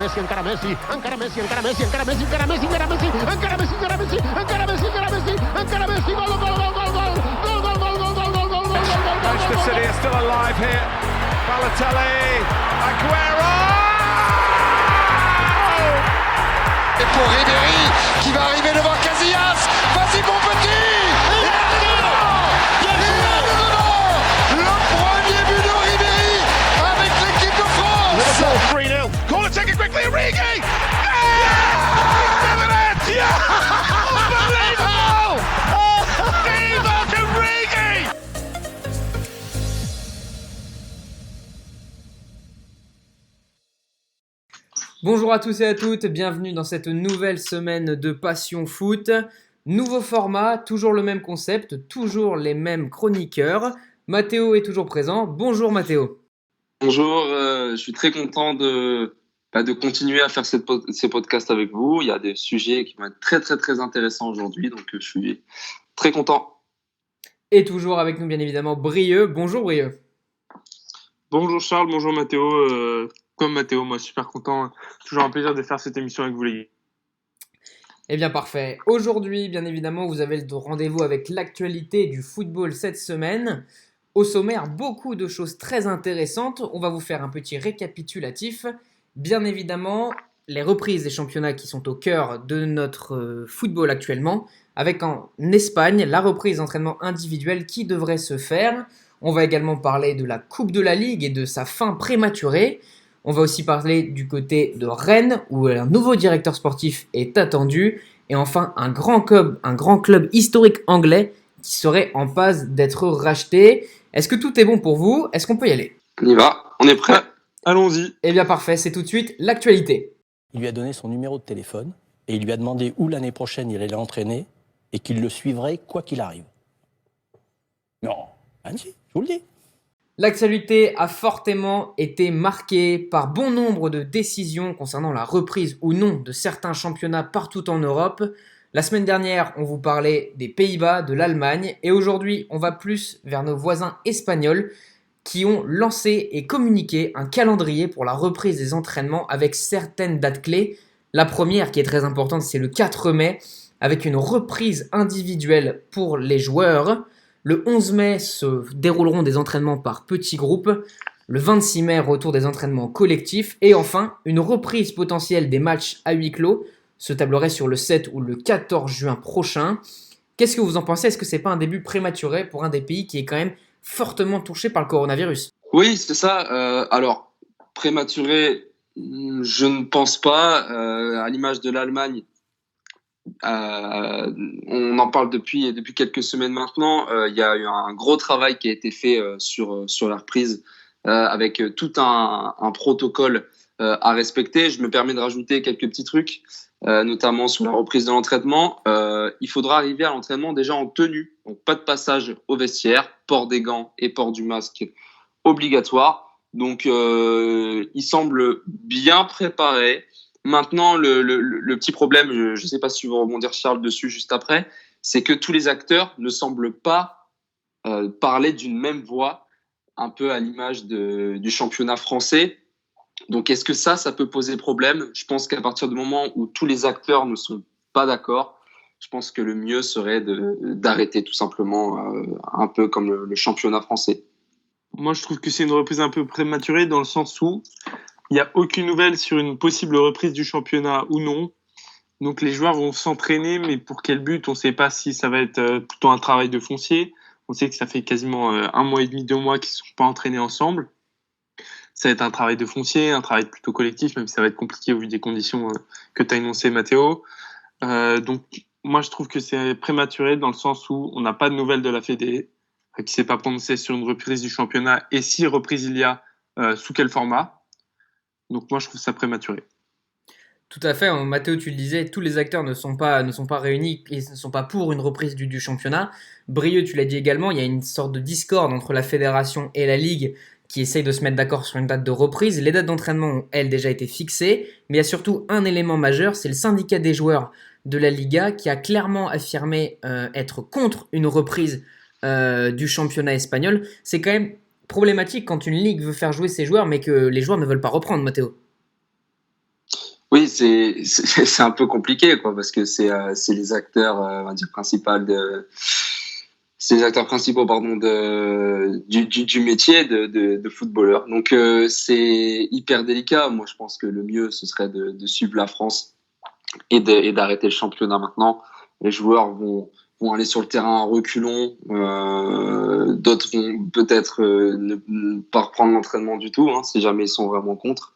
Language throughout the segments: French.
Messi, encara Messi, encara Messi, encara Messi, encara Messi, encara Messi, encara Messi, encara Messi, encara Messi, encara Messi, encara Messi, encara Messi, gol, gol, gol, gol, gol, gol, gol, gol, gol, gol, gol, gol, gol. Manchester City are still alive here. Balotelli, Aguero! Et pour Ribéry qui va arriver devant Casillas. Vas-y mon petit. Il est dedans. Le premier but de Ribéry avec l'équipe de France. 3-0. Corner taken quickly, Origi! He's done it! Unbelievable! Divock Origi! Bonjour à tous et à toutes, bienvenue dans cette nouvelle semaine de Passion Foot. Nouveau format, toujours le même concept, toujours les mêmes chroniqueurs. Mathéo est toujours présent. Bonjour Mathéo. Bonjour, je suis très content de continuer à faire ces podcasts avec vous. Il y a des sujets qui vont être très très très intéressants aujourd'hui, donc je suis très content. Et toujours avec nous bien évidemment Brieux. Bonjour Brieux. Bonjour Charles, bonjour Mathéo. Comme Mathéo, moi super content. Toujours un plaisir de faire cette émission avec vous les gars. Eh bien parfait. Aujourd'hui, bien évidemment, vous avez le rendez-vous avec l'actualité du football cette semaine. Au sommaire, beaucoup de choses très intéressantes. On va vous faire un petit récapitulatif. Bien évidemment, les reprises des championnats qui sont au cœur de notre football actuellement. Avec en Espagne, la reprise d'entraînement individuel qui devrait se faire. On va également parler de la Coupe de la Ligue et de sa fin prématurée. On va aussi parler du côté de Rennes, où un nouveau directeur sportif est attendu. Et enfin, un grand club historique anglais qui serait en passe d'être racheté. Est-ce que tout est bon pour vous ? Est-ce qu'on peut y aller ? On y va, on est prêt. Allons-y. Eh bien parfait, c'est tout de suite l'actualité. Il lui a donné son numéro de téléphone et il lui a demandé où l'année prochaine il allait l'entraîner et qu'il le suivrait quoi qu'il arrive. Non, Annecy, je vous le dis. L'actualité a fortement été marquée par bon nombre de décisions concernant la reprise ou non de certains championnats partout en Europe. La semaine dernière, on vous parlait des Pays-Bas, de l'Allemagne, et aujourd'hui, on va plus vers nos voisins espagnols qui ont lancé et communiqué un calendrier pour la reprise des entraînements avec certaines dates clés. La première, qui est très importante, c'est le 4 mai, avec une reprise individuelle pour les joueurs. Le 11 mai se dérouleront des entraînements par petits groupes. Le 26 mai, retour des entraînements collectifs. Et enfin, une reprise potentielle des matchs à huis clos se tablerait sur le 7 ou le 14 juin prochain. Qu'est-ce que vous en pensez ? Est-ce que c'est pas un début prématuré pour un des pays qui est quand même fortement touché par le coronavirus ? Oui, c'est ça. Alors, prématuré, je ne pense pas. À l'image de l'Allemagne, on en parle depuis quelques semaines maintenant. Il y a eu un gros travail qui a été fait sur la reprise avec tout un protocole à respecter. Je me permets de rajouter quelques petits trucs, notamment sur la reprise de l'entraînement. Il faudra arriver à l'entraînement déjà en tenue, donc pas de passage au vestiaire, port des gants et port du masque obligatoire. Donc il semble bien préparé. Maintenant, le petit problème, je ne sais pas si tu veux rebondir Charles dessus juste après, c'est que tous les acteurs ne semblent pas parler d'une même voix, un peu à l'image du championnat français. Donc, est-ce que ça peut poser problème ? Je pense qu'à partir du moment où tous les acteurs ne sont pas d'accord, je pense que le mieux serait d'arrêter tout simplement, un peu comme le championnat français. Moi, je trouve que c'est une reprise un peu prématurée dans le sens où il n'y a aucune nouvelle sur une possible reprise du championnat ou non. Donc les joueurs vont s'entraîner, mais pour quel but ? On ne sait pas si ça va être plutôt un travail de foncier. On sait que ça fait quasiment 1 mois et demi, 2 mois qu'ils ne sont pas entraînés ensemble. Ça va être un travail de foncier, un travail plutôt collectif, même si ça va être compliqué au vu des conditions que tu as énoncées, Mathéo. Donc moi, je trouve que c'est prématuré dans le sens où on n'a pas de nouvelles de la Fédé, qui ne s'est pas prononcée sur une reprise du championnat. Et si reprise il y a, sous quel format ? Donc moi, je trouve ça prématuré. Tout à fait, Mathéo, tu le disais, tous les acteurs ne sont pas réunis et ne sont pas pour une reprise du championnat. Brieux, tu l'as dit également, il y a une sorte de discorde entre la fédération et la ligue qui essayent de se mettre d'accord sur une date de reprise. Les dates d'entraînement ont, elles, déjà été fixées, mais il y a surtout un élément majeur, c'est le syndicat des joueurs de la Liga qui a clairement affirmé être contre une reprise du championnat espagnol. C'est quand même problématique quand une ligue veut faire jouer ses joueurs mais que les joueurs ne veulent pas reprendre, Mathéo. Oui, c'est un peu compliqué, quoi, parce que c'est les acteurs, on va dire, c'est les acteurs principaux, pardon, du métier de footballeur. Donc, c'est hyper délicat. Moi, je pense que le mieux, ce serait de suivre la France et d'arrêter le championnat maintenant. Les joueurs vont aller sur le terrain en reculons. D'autres vont peut-être ne pas reprendre l'entraînement du tout, hein, si jamais ils sont vraiment contre.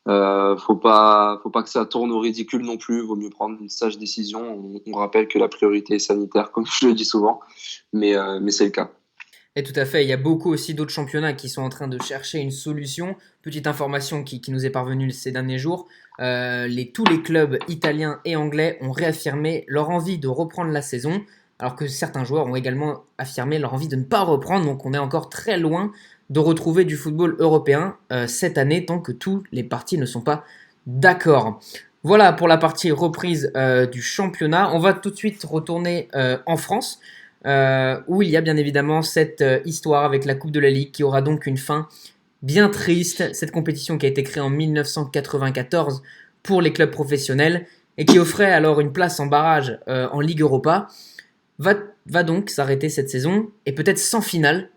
Faut pas que ça tourne au ridicule non plus. Vaut mieux prendre une sage décision. On rappelle que la priorité est sanitaire, comme je le dis souvent, mais c'est le cas. Et tout à fait, il y a beaucoup aussi d'autres championnats qui sont en train de chercher une solution. Petite information qui nous est parvenue ces derniers jours, tous les clubs italiens et anglais ont réaffirmé leur envie de reprendre la saison, alors que certains joueurs ont également affirmé leur envie de ne pas reprendre, donc on est encore très loin de retrouver du football européen cette année, tant que tous les partis ne sont pas d'accord. Voilà pour la partie reprise du championnat. On va tout de suite retourner en France, où il y a bien évidemment cette histoire avec la Coupe de la Ligue qui aura donc une fin bien triste. Cette compétition qui a été créée en 1994 pour les clubs professionnels et qui offrait alors une place en barrage en Ligue Europa, va donc s'arrêter cette saison et peut-être sans finale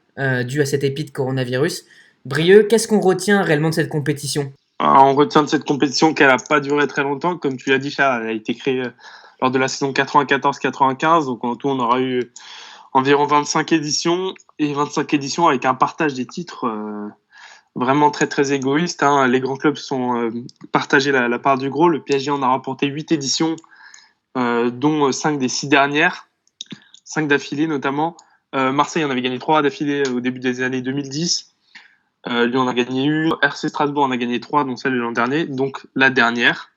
dû à cette épide coronavirus. Brieux, qu'est-ce qu'on retient réellement de cette compétition ? On retient de cette compétition qu'elle n'a pas duré très longtemps. Comme tu l'as dit, Charles, elle a été créée lors de la saison 94-95. Donc en tout, on aura eu environ 25 éditions. Et 25 éditions avec un partage des titres vraiment très très égoïste. Hein. Les grands clubs sont partagés la part du gros. Le PSG en a remporté 8 éditions, dont 5 des 6 dernières. 5 d'affilée notamment. Marseille en avait gagné 3 d'affilée au début des années 2010. Lyon en a gagné une. RC Strasbourg en a gagné 3, dont celle de l'an dernier. Donc la dernière.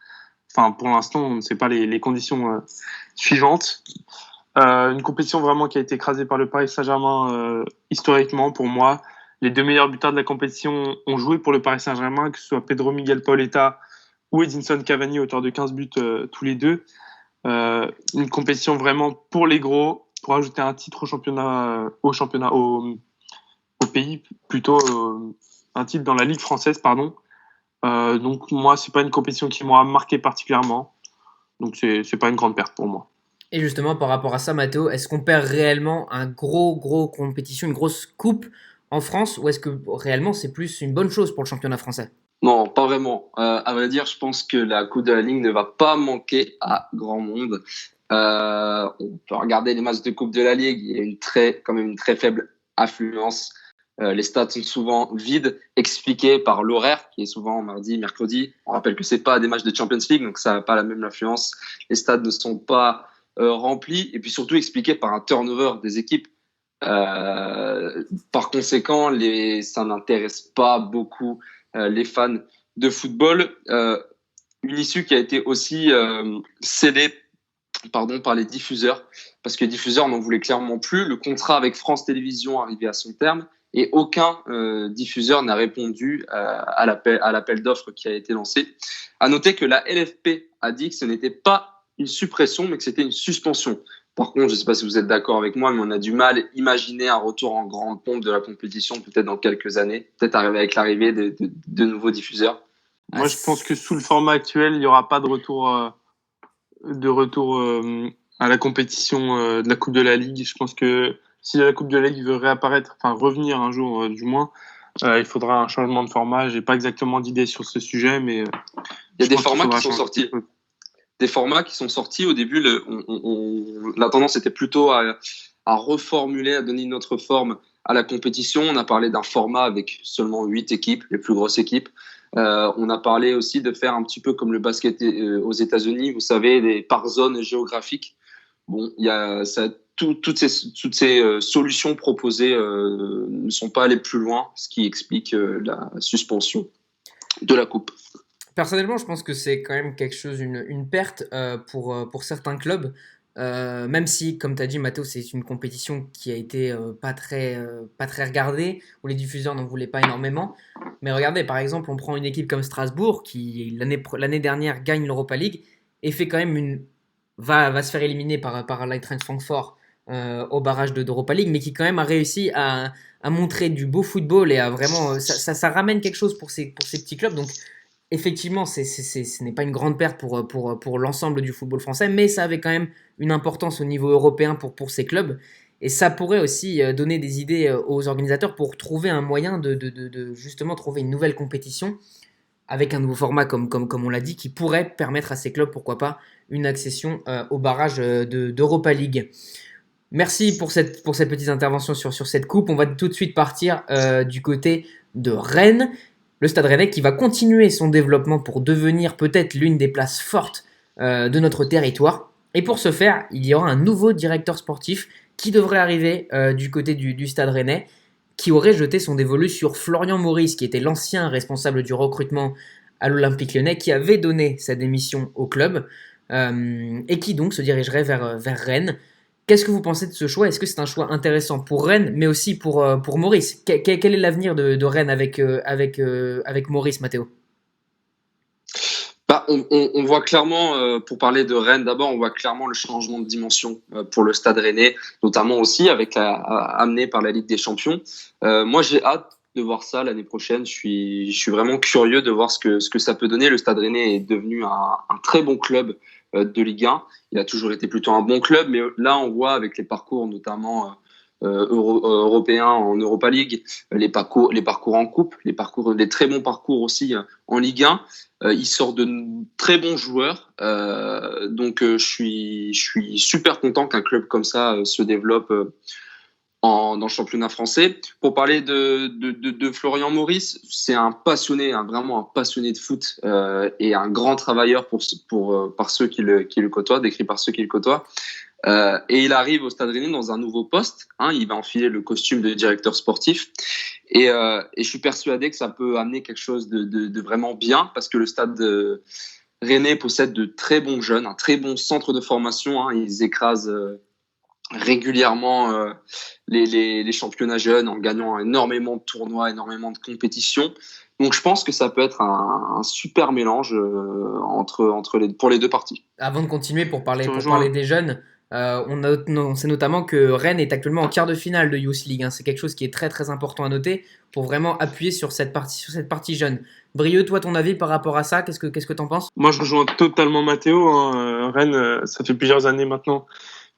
Enfin, pour l'instant, on ne sait pas les conditions suivantes. Une compétition vraiment qui a été écrasée par le Paris Saint-Germain historiquement, pour moi. Les 2 meilleurs buteurs de la compétition ont joué pour le Paris Saint-Germain, que ce soit Pedro Miguel Paoletta ou Edinson Cavani, auteur de 15 buts tous les deux. Une compétition vraiment pour les gros, pour ajouter un titre au pays, plutôt un titre dans la Ligue française, pardon. Donc moi, c'est pas une compétition qui m'a marqué particulièrement. Donc c'est pas une grande perte pour moi. Et justement, par rapport à ça, Mathéo, est-ce qu'on perd réellement un gros compétition, une grosse coupe en France, ou est-ce que réellement c'est plus une bonne chose pour le championnat français ? Non, pas vraiment. À vrai dire, je pense que la Coupe de la Ligue ne va pas manquer à grand monde. On peut regarder les matchs de Coupe de la Ligue, il y a quand même une très faible affluence. Les stades sont souvent vides, expliqués par l'horaire qui est souvent mardi, mercredi. On rappelle que c'est pas des matchs de Champions League, donc ça n'a pas la même affluence. Les stades ne sont pas remplis, et puis surtout expliqué par un turnover des équipes. Par conséquent, ça n'intéresse pas beaucoup les fans de football. Une issue qui a été aussi scellée par les diffuseurs, parce que les diffuseurs n'en voulaient clairement plus. Le contrat avec France Télévisions arrivait à son terme et aucun diffuseur n'a répondu à l'appel d'offres qui a été lancé. À noter que la LFP a dit que ce n'était pas une suppression, mais que c'était une suspension. Par contre, je ne sais pas si vous êtes d'accord avec moi, mais on a du mal à imaginer un retour en grande pompe de la compétition, peut-être dans quelques années, peut-être avec l'arrivée de nouveaux diffuseurs. Moi, je pense que sous le format actuel, il n'y aura pas de retour à la compétition de la Coupe de la Ligue. Je pense que si la Coupe de la Ligue veut revenir un jour du moins, il faudra un changement de format. J'ai pas exactement d'idée sur ce sujet, mais il y a des formats qui sont sortis. Des formats qui sont sortis au début. La tendance était plutôt à reformuler, à donner une autre forme à la compétition. On a parlé d'un format avec seulement 8 équipes, les plus grosses équipes. On a parlé aussi de faire un petit peu comme le basket aux États-Unis, vous savez, par zone géographique. Bon, il y a toutes ces solutions proposées ne sont pas allées plus loin, ce qui explique la suspension de la coupe. Personnellement, je pense que c'est quand même quelque chose, une perte pour certains clubs, même si, comme tu as dit, Mathéo, c'est une compétition qui a été pas très regardée, où les diffuseurs n'en voulaient pas énormément. Mais regardez, par exemple, on prend une équipe comme Strasbourg, qui l'année dernière gagne l'Europa League, et fait quand même va se faire éliminer par l'Eintracht Francfort au barrage d'Europa League, mais qui quand même a réussi à montrer du beau football et à vraiment... Ça ramène quelque chose pour ces petits clubs, donc effectivement, ce n'est pas une grande perte pour l'ensemble du football français, mais ça avait quand même une importance au niveau européen pour ces clubs. Et ça pourrait aussi donner des idées aux organisateurs pour trouver un moyen de justement trouver une nouvelle compétition avec un nouveau format, comme on l'a dit, qui pourrait permettre à ces clubs, pourquoi pas, une accession au barrage d'Europa League. Merci pour cette petite intervention sur cette coupe. On va tout de suite partir du côté de Rennes. Le Stade Rennais qui va continuer son développement pour devenir peut-être l'une des places fortes de notre territoire. Et pour ce faire, il y aura un nouveau directeur sportif qui devrait arriver du côté du Stade Rennais, qui aurait jeté son dévolu sur Florian Maurice, qui était l'ancien responsable du recrutement à l'Olympique Lyonnais, qui avait donné sa démission au club, et qui donc se dirigerait vers Rennes. Qu'est-ce que vous pensez de ce choix ? Est-ce que c'est un choix intéressant pour Rennes, mais aussi pour Maurice ? Quel est l'avenir de Rennes avec Maurice, Mathéo ? On voit clairement, pour parler de Rennes d'abord, on voit clairement le changement de dimension pour le Stade Rennais, notamment aussi amené par la Ligue des Champions. Moi, j'ai hâte de voir ça l'année prochaine. Je suis vraiment curieux de voir ce que ça peut donner. Le Stade Rennais est devenu un très bon club de Ligue 1. Il a toujours été plutôt un bon club, mais là, on voit avec les parcours, notamment européens en Europa League, les parcours en coupe, des très bons parcours aussi en Ligue 1. Il sort de très bons joueurs, donc je suis super content qu'un club comme ça se développe dans le championnat français. Pour parler de Florian Maurice, c'est vraiment un passionné de foot et un grand travailleur par ceux qui le côtoient, décrit par ceux qui le côtoient. Et il arrive au Stade Rennais dans un nouveau poste. Il va enfiler le costume de directeur sportif. Et je suis persuadé que ça peut amener quelque chose de vraiment bien, parce que le Stade Rennais possède de très bons jeunes, un très bon centre de formation. Ils écrasent régulièrement les championnats jeunes en gagnant énormément de tournois, énormément de compétitions. Donc je pense que ça peut être un super mélange pour les deux parties. Avant de continuer, pour parler des jeunes, on sait notamment que Rennes est actuellement en quart de finale de Youth League. C'est quelque chose qui est très très important à noter pour vraiment appuyer sur cette partie jeune. Brieux, toi, ton avis par rapport à ça, qu'est-ce que t'en penses ? Moi, je rejoins totalement Mathéo. Rennes, ça fait plusieurs années maintenant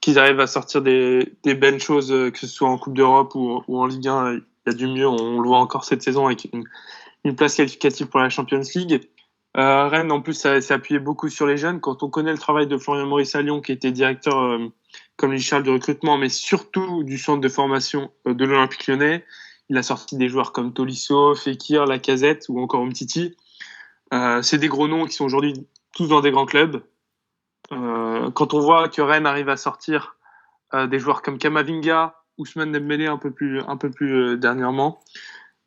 qu'ils arrivent à sortir des belles choses, que ce soit en Coupe d'Europe ou en Ligue 1. Il y a du mieux, on le voit encore cette saison avec une place qualificative pour la Champions League. Rennes, en plus, s'est appuyé beaucoup sur les jeunes. Quand on connaît le travail de Florian Maurice à Lyon, qui était directeur, comme dit Charles, de recrutement, mais surtout du centre de formation de l'Olympique Lyonnais, il a sorti des joueurs comme Tolisso, Fekir, Lacazette ou encore Umtiti. C'est des gros noms qui sont aujourd'hui tous dans des grands clubs. Quand on voit que Rennes arrive à sortir des joueurs comme Kamavinga, Ousmane Dembélé un peu plus dernièrement,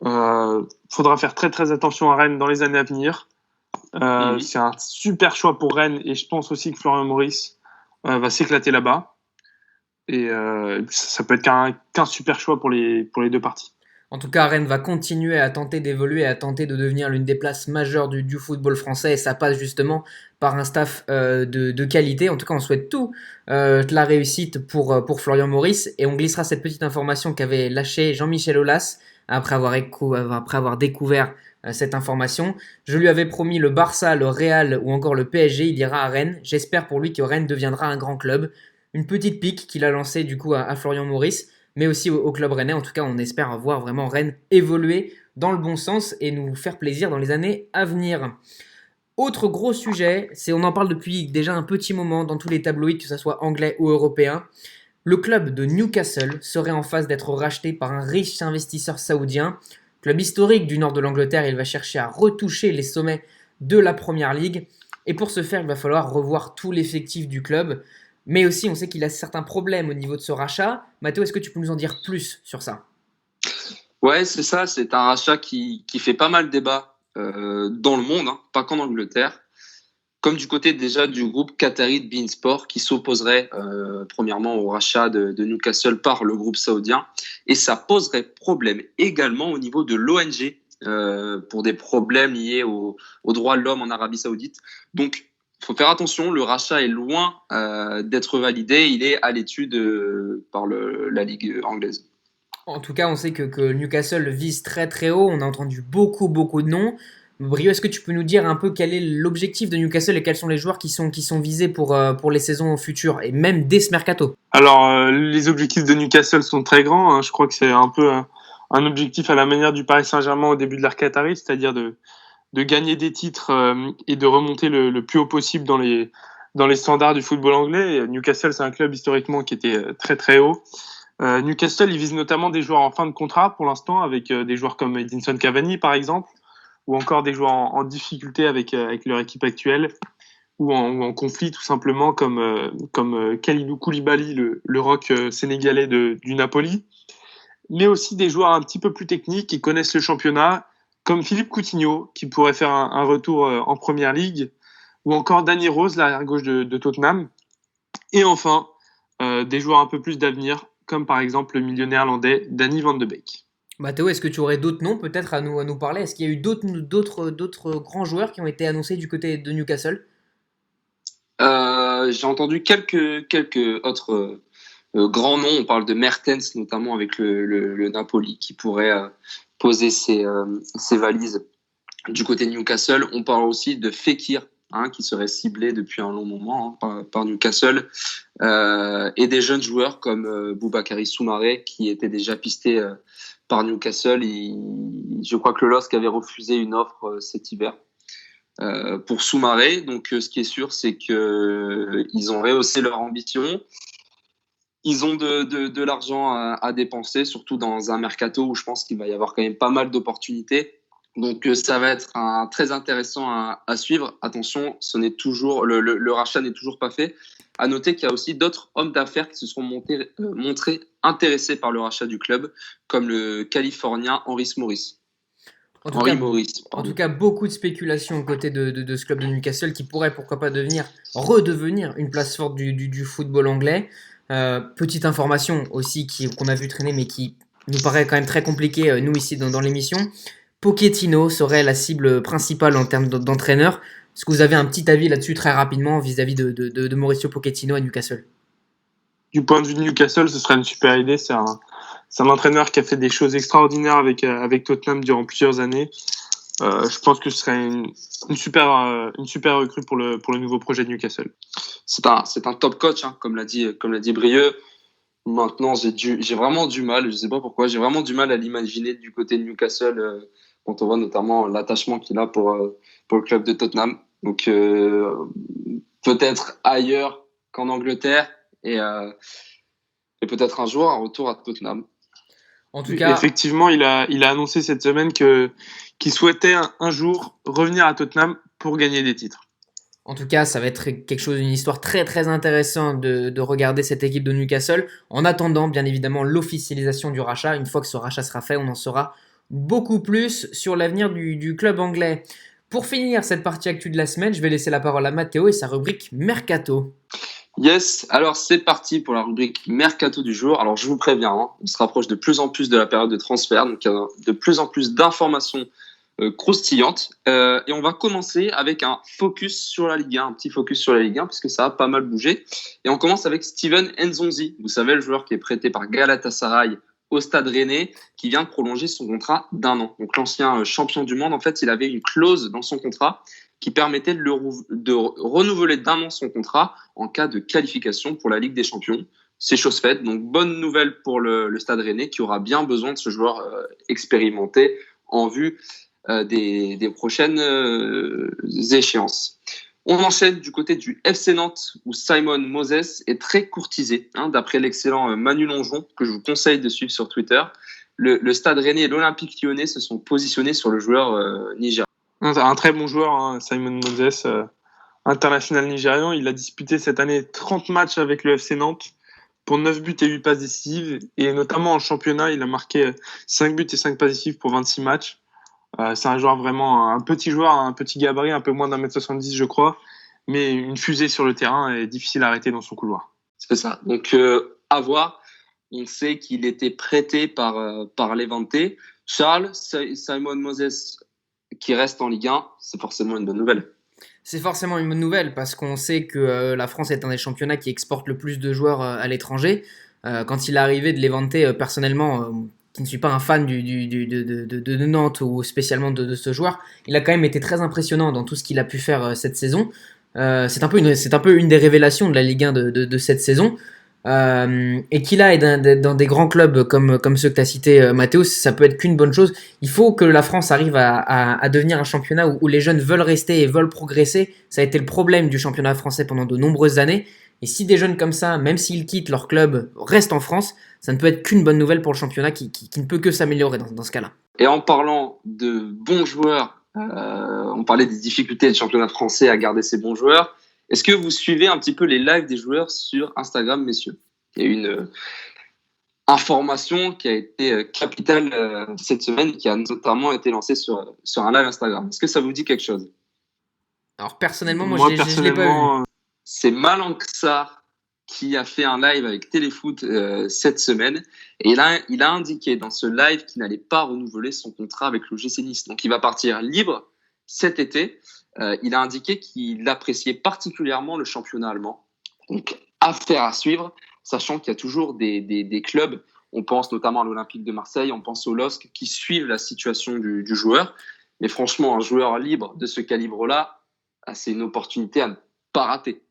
faudra faire très très attention à Rennes dans les années à venir. C'est un super choix pour Rennes, et je pense aussi que Florian Maurice va s'éclater là-bas, et ça peut être qu'un super choix pour les deux parties. En tout cas, Rennes va continuer à tenter d'évoluer, à tenter de devenir l'une des places majeures du football français, et ça passe justement par un staff de qualité. En tout cas, on souhaite tout la réussite pour Florian Maurice, et on glissera cette petite information qu'avait lâchée Jean-Michel Aulas après avoir découvert cette information. Je lui avais promis le Barça, le Real ou encore le PSG, il ira à Rennes. J'espère pour lui que Rennes deviendra un grand club. Une petite pique qu'il a lancée du coup à Florian Maurice, mais aussi au club rennais. En tout cas, on espère voir vraiment Rennes évoluer dans le bon sens et nous faire plaisir dans les années à venir. Autre gros sujet, on en parle depuis déjà un petit moment dans tous les tabloïds, que ce soit anglais ou européen. Le club de Newcastle serait en phase d'être racheté par un riche investisseur saoudien. Club historique du nord de l'Angleterre, il va chercher à retoucher les sommets de la Première Ligue. Et pour ce faire, il va falloir revoir tout l'effectif du club. Mais aussi, on sait qu'il a certains problèmes au niveau de ce rachat. Mathéo, est-ce que tu peux nous en dire plus sur ça ? Ouais, c'est ça. C'est un rachat qui fait pas mal débat dans le monde, pas qu'en Angleterre. Comme du côté déjà du groupe qatari de beIN Sport, qui s'opposerait premièrement au rachat de Newcastle par le groupe saoudien. Et ça poserait problème également au niveau de l'ONG pour des problèmes liés aux droits de l'homme en Arabie Saoudite. Donc, il faut faire attention, le rachat est loin d'être validé. Il est à l'étude par la Ligue anglaise. En tout cas, on sait que Newcastle vise très très haut. On a entendu beaucoup de noms. Brio, est-ce que tu peux nous dire un peu quel est l'objectif de Newcastle et quels sont les joueurs qui sont visés pour les saisons futures et même dès ce mercato? Alors, les objectifs de Newcastle sont très grands, hein. Je crois que c'est un peu un objectif à la manière du Paris Saint-Germain au début de l'ère Qatari, c'est-à-dire de gagner des titres et de remonter le plus haut possible dans les standards du football anglais. Et Newcastle, c'est un club historiquement qui était très très haut. Newcastle, il vise notamment des joueurs en fin de contrat pour l'instant, avec des joueurs comme Edinson Cavani par exemple, ou encore des joueurs en difficulté avec leur équipe actuelle, ou en conflit tout simplement comme Kalidou Koulibaly, le rock sénégalais du Napoli, mais aussi des joueurs un petit peu plus techniques qui connaissent le championnat, comme Philippe Coutinho, qui pourrait faire un retour en Première Ligue, ou encore Danny Rose, l'arrière-gauche de Tottenham. Et enfin, des joueurs un peu plus d'avenir, comme par exemple le milieu néerlandais Danny Van de Beek. Théo, est-ce que tu aurais d'autres noms peut-être à nous parler? Est-ce qu'il y a eu d'autres grands joueurs qui ont été annoncés du côté de Newcastle? J'ai entendu quelques autres grands noms. On parle de Mertens notamment avec le Napoli qui pourrait poser ses valises du côté de Newcastle. On parle aussi de Fekir, qui serait ciblé depuis un long moment par Newcastle, et des jeunes joueurs comme Boubakary Soumaré qui était déjà pisté par Newcastle. Je crois que le LOSC avait refusé une offre cet hiver pour Soumaré. Donc ce qui est sûr, c'est que ils ont rehaussé leur ambition. Ils ont de l'argent à dépenser, surtout dans un mercato où je pense qu'il va y avoir quand même pas mal d'opportunités. Donc ça va être très intéressant à suivre. Attention, le rachat n'est toujours pas fait. À noter qu'il y a aussi d'autres hommes d'affaires qui se sont montrés intéressés par le rachat du club, comme le Californien Henry Morris. En tout cas, beaucoup de spéculations aux côtés de ce club de Newcastle qui pourrait, pourquoi pas, redevenir une place forte du football anglais. Petite information aussi qu'on a vu traîner, mais qui nous paraît quand même très compliquée, nous ici dans l'émission. Pochettino serait la cible principale en termes d'entraîneur. Est-ce que vous avez un petit avis là-dessus très rapidement vis-à-vis de Mauricio Pochettino à Newcastle? Du point de vue de Newcastle, ce serait une super idée. C'est un entraîneur qui a fait des choses extraordinaires avec Tottenham durant plusieurs années. Je pense que ce serait une super recrue pour le nouveau projet de Newcastle. C'est un top coach, comme l'a dit Brieux. Maintenant, j'ai vraiment du mal, je sais pas pourquoi, j'ai vraiment du mal à l'imaginer du côté de Newcastle quand on voit notamment l'attachement qu'il a pour le club de Tottenham. Donc peut-être ailleurs qu'en Angleterre et peut-être un jour un retour à Tottenham. En tout cas, effectivement, il a annoncé cette semaine qu'il souhaitait un jour revenir à Tottenham pour gagner des titres. En tout cas, ça va être une histoire très très intéressante de regarder cette équipe de Newcastle. En attendant, bien évidemment, l'officialisation du rachat. Une fois que ce rachat sera fait, on en saura beaucoup plus sur l'avenir du club anglais. Pour finir cette partie actu de la semaine, je vais laisser la parole à Mathéo et sa rubrique Mercato. Yes, alors c'est parti pour la rubrique Mercato du jour. Alors je vous préviens, on se rapproche de plus en plus de la période de transfert, donc il y a de plus en plus d'informations croustillantes. Et on va commencer avec un focus sur la Ligue 1, un petit focus sur la Ligue 1, puisque ça a pas mal bougé. Et on commence avec Steven Nzonzi, vous savez, le joueur qui est prêté par Galatasaray au Stade Rennais, qui vient de prolonger son contrat d'1 an. Donc l'ancien champion du monde, en fait, il avait une clause dans son contrat qui permettait de renouveler d'1 an son contrat en cas de qualification pour la Ligue des Champions. C'est chose faite, donc bonne nouvelle pour le Stade Rennais qui aura bien besoin de ce joueur expérimenté en vue des prochaines échéances. On enchaîne du côté du FC Nantes où Simon Moses est très courtisé, d'après l'excellent Manu Longeon que je vous conseille de suivre sur Twitter. Le Stade Rennais et l'Olympique Lyonnais se sont positionnés sur le joueur nigérian. Un très bon joueur, Simon Moses, international nigérian. Il a disputé cette année 30 matchs avec le FC Nantes pour 9 buts et 8 passes décisives. Et notamment en championnat, il a marqué 5 buts et 5 passes décisives pour 26 matchs. C'est un joueur vraiment, un petit joueur, un petit gabarit, un peu moins d'1m70 je crois, mais une fusée sur le terrain et difficile à arrêter dans son couloir. C'est ça, donc à voir. On sait qu'il était prêté par Levante. Charles, Simon Moses qui reste en Ligue 1, c'est forcément une bonne nouvelle. C'est forcément une bonne nouvelle parce qu'on sait que la France est un des championnats qui exporte le plus de joueurs à l'étranger. Quand il est arrivé de Levante, personnellement, qui ne suis pas un fan de Nantes ou spécialement de ce joueur, il a quand même été très impressionnant dans tout ce qu'il a pu faire cette saison. C'est un peu une des révélations de la Ligue 1 de cette saison. Et qu'il aille dans des grands clubs comme ceux que tu as cités, Mathéo, ça peut être qu'une bonne chose. Il faut que la France arrive à devenir un championnat où les jeunes veulent rester et veulent progresser. Ça a été le problème du championnat français pendant de nombreuses années. Et si des jeunes comme ça, même s'ils quittent leur club, restent en France, ça ne peut être qu'une bonne nouvelle pour le championnat qui ne peut que s'améliorer dans ce cas-là. Et en parlant de bons joueurs, on parlait des difficultés du championnat français à garder ces bons joueurs. Est-ce que vous suivez un petit peu les lives des joueurs sur Instagram, messieurs? Il y a une information qui a été capitale cette semaine, qui a notamment été lancée sur un live Instagram. Est-ce que ça vous dit quelque chose? Alors personnellement, moi je l'ai pas vu. C'est Malang Sarr qui a fait un live avec Téléfoot cette semaine. Et il a indiqué dans ce live qu'il n'allait pas renouveler son contrat avec l'OGC Nice. Donc il va partir libre cet été. Il a indiqué qu'il appréciait particulièrement le championnat allemand. Donc, affaire à suivre, sachant qu'il y a toujours des clubs, on pense notamment à l'Olympique de Marseille, on pense au LOSC, qui suivent la situation du joueur. Mais franchement, un joueur libre de ce calibre-là, c'est une opportunité à ne pas rater.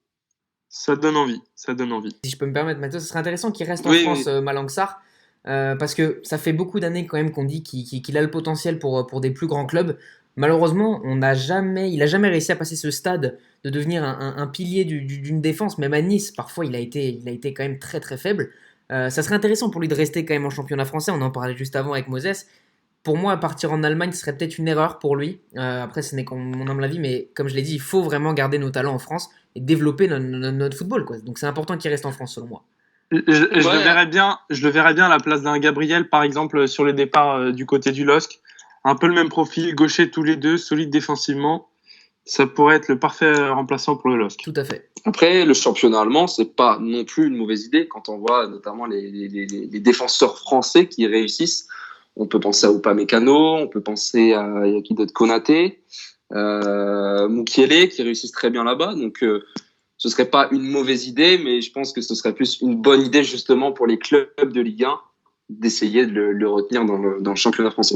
Ça donne envie. Si je peux me permettre, Mathieu, ce serait intéressant qu'il reste en France, Malang Sarr, parce que ça fait beaucoup d'années quand même qu'on dit qu'il a le potentiel pour des plus grands clubs. Malheureusement, il n'a jamais réussi à passer ce stade de devenir un pilier d'une défense. Même à Nice, parfois, il a été quand même très très faible. Ça serait intéressant pour lui de rester quand même en championnat français. On en parlait juste avant avec Moses. Pour moi, partir en Allemagne, ce serait peut-être une erreur pour lui. Après, ce n'est qu'en mon humble avis, mais comme je l'ai dit, il faut vraiment garder nos talents en France et développer notre football, quoi. Donc c'est important qu'il reste en France, selon moi. Je le verrais bien à la place d'un Gabriel, par exemple, sur les départs du côté du LOSC. Un peu le même profil, gaucher tous les deux, solide défensivement. Ça pourrait être le parfait remplaçant pour le LOSC. Tout à fait. Après, le championnat allemand, c'est pas non plus une mauvaise idée quand on voit notamment les défenseurs français qui réussissent. On peut penser à Upamecano, on peut penser à Yakidot Konaté, Mukiele qui réussissent très bien là-bas. Donc, ce serait pas une mauvaise idée, mais je pense que ce serait plus une bonne idée justement pour les clubs de Ligue 1 d'essayer de le retenir dans le championnat français.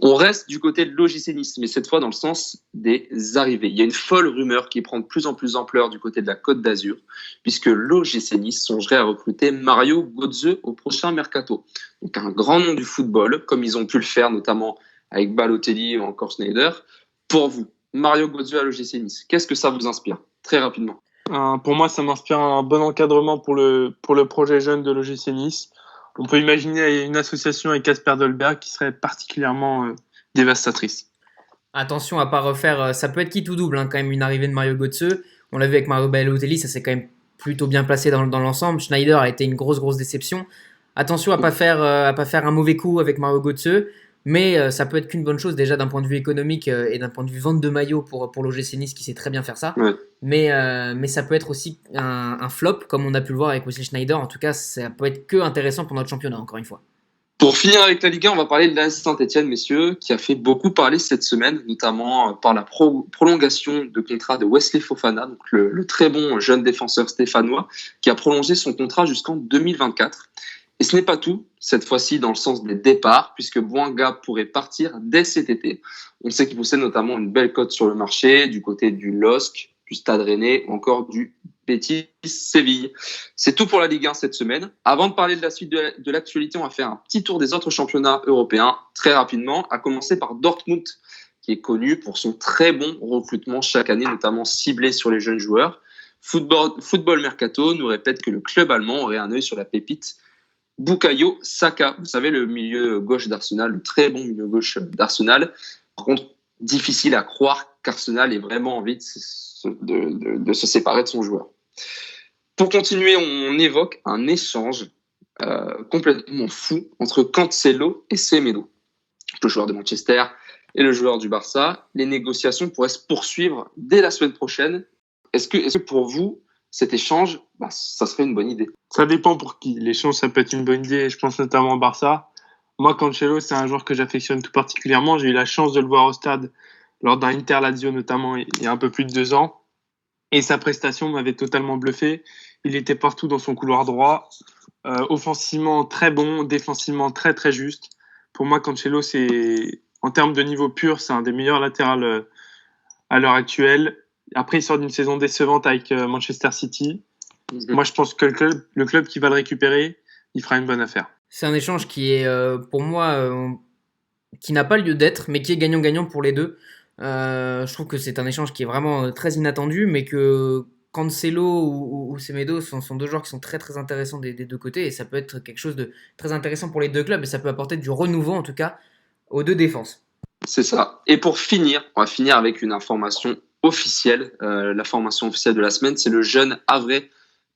On reste du côté de l'OGC Nice, mais cette fois dans le sens des arrivées. Il y a une folle rumeur qui prend de plus en plus d'ampleur du côté de la Côte d'Azur, puisque l'OGC Nice songerait à recruter Mario Götze au prochain mercato. Donc un grand nom du football, comme ils ont pu le faire notamment avec Balotelli ou encore Schneider. Pour vous, Mario Götze à l'OGC Nice, qu'est-ce que ça vous inspire? Très rapidement. Pour moi, ça m'inspire un bon encadrement pour le projet jeune de l'OGC Nice. On peut imaginer une association avec Kasper Dolberg qui serait particulièrement dévastatrice. Attention à pas refaire, ça peut être qui tout double, quand même, une arrivée de Mario Götze. On l'a vu avec Mario Balotelli, ça s'est quand même plutôt bien placé dans l'ensemble. Schneider a été une grosse déception. Attention à pas faire un mauvais coup avec Mario Götze, mais ça peut être qu'une bonne chose déjà d'un point de vue économique et d'un point de vue vente de maillots pour l'OGC Nice qui sait très bien faire ça. Ouais. Mais ça peut être aussi un flop comme on a pu le voir avec Wesley Schneider. En tout cas, ça peut être que intéressant pour notre championnat, encore une fois. Pour finir avec la Ligue 1, on va parler de l'AS Saint-Etienne, messieurs, qui a fait beaucoup parler cette semaine, notamment par la prolongation de contrat de Wesley Fofana, donc le très bon jeune défenseur stéphanois, qui a prolongé son contrat jusqu'en 2024. Et ce n'est pas tout, cette fois-ci dans le sens des départs, puisque Bouanga pourrait partir dès cet été. On sait qu'il possède notamment une belle cote sur le marché, du côté du LOSC, du Stade Rennais, ou encore du Betis Séville. C'est tout pour la Ligue 1 cette semaine. Avant de parler de la suite de l'actualité, on va faire un petit tour des autres championnats européens, très rapidement, à commencer par Dortmund, qui est connu pour son très bon recrutement chaque année, notamment ciblé sur les jeunes joueurs. Football Mercato nous répète que le club allemand aurait un œil sur la pépite Bukayo Saka, vous savez, le milieu gauche d'Arsenal, le très bon milieu gauche d'Arsenal. Par contre, difficile à croire qu'Arsenal ait vraiment envie de se séparer de son joueur. Pour continuer, on évoque un échange complètement fou entre Cancelo et Semedo, le joueur de Manchester et le joueur du Barça. Les négociations pourraient se poursuivre dès la semaine prochaine. Est-ce que pour vous, cet échange, ça serait une bonne idée? Ça dépend pour qui. L'échange, ça peut être une bonne idée. Je pense notamment au Barça. Moi, Cancelo, c'est un joueur que j'affectionne tout particulièrement. J'ai eu la chance de le voir au stade lors d'un Inter-Lazio, notamment il y a un peu plus de 2 ans. Et sa prestation m'avait totalement bluffé. Il était partout dans son couloir droit. Offensivement, très bon. Défensivement, très, très juste. Pour moi, Cancelo, en termes de niveau pur, c'est un des meilleurs latérales à l'heure actuelle. Après, il sort d'une saison décevante avec Manchester City. Moi, je pense que le club qui va le récupérer, il fera une bonne affaire. C'est un échange qui est, pour moi, qui n'a pas lieu d'être, mais qui est gagnant-gagnant pour les deux. Je trouve que c'est un échange qui est vraiment très inattendu, mais que Cancelo ou Semedo sont deux joueurs qui sont très très intéressants des deux côtés, et ça peut être quelque chose de très intéressant pour les deux clubs, et ça peut apporter du renouveau en tout cas aux deux défenses. C'est ça. Et pour finir, on va finir avec une information officielle. La formation officielle de la semaine, c'est le jeune Havre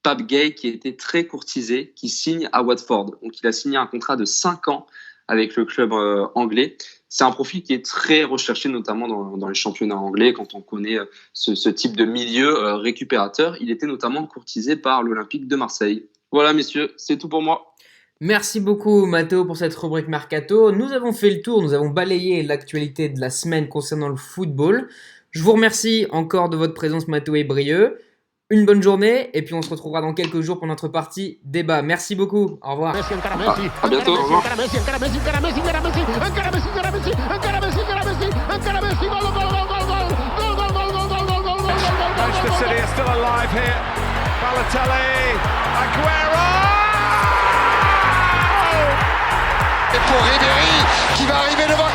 Pape Gueye qui a été très courtisé, qui signe à Watford. Donc il a signé un contrat de 5 ans avec le club anglais. C'est un profil qui est très recherché, notamment dans les championnats anglais, quand on connaît ce type de milieu récupérateur. Il était notamment courtisé par l'Olympique de Marseille. Voilà, messieurs, c'est tout pour moi. Merci beaucoup Matteo pour cette rubrique Mercato. Nous avons fait le tour, nous avons balayé l'actualité de la semaine concernant le football. Je vous remercie encore de votre présence Matteo et Brieux. Une bonne journée et puis on se retrouvera dans quelques jours pour notre partie débat. Merci beaucoup, au revoir. À bientôt. Au revoir. Manchester City are still alive here. Balotelli, Aguero! Et pour Ribéry qui va arriver devant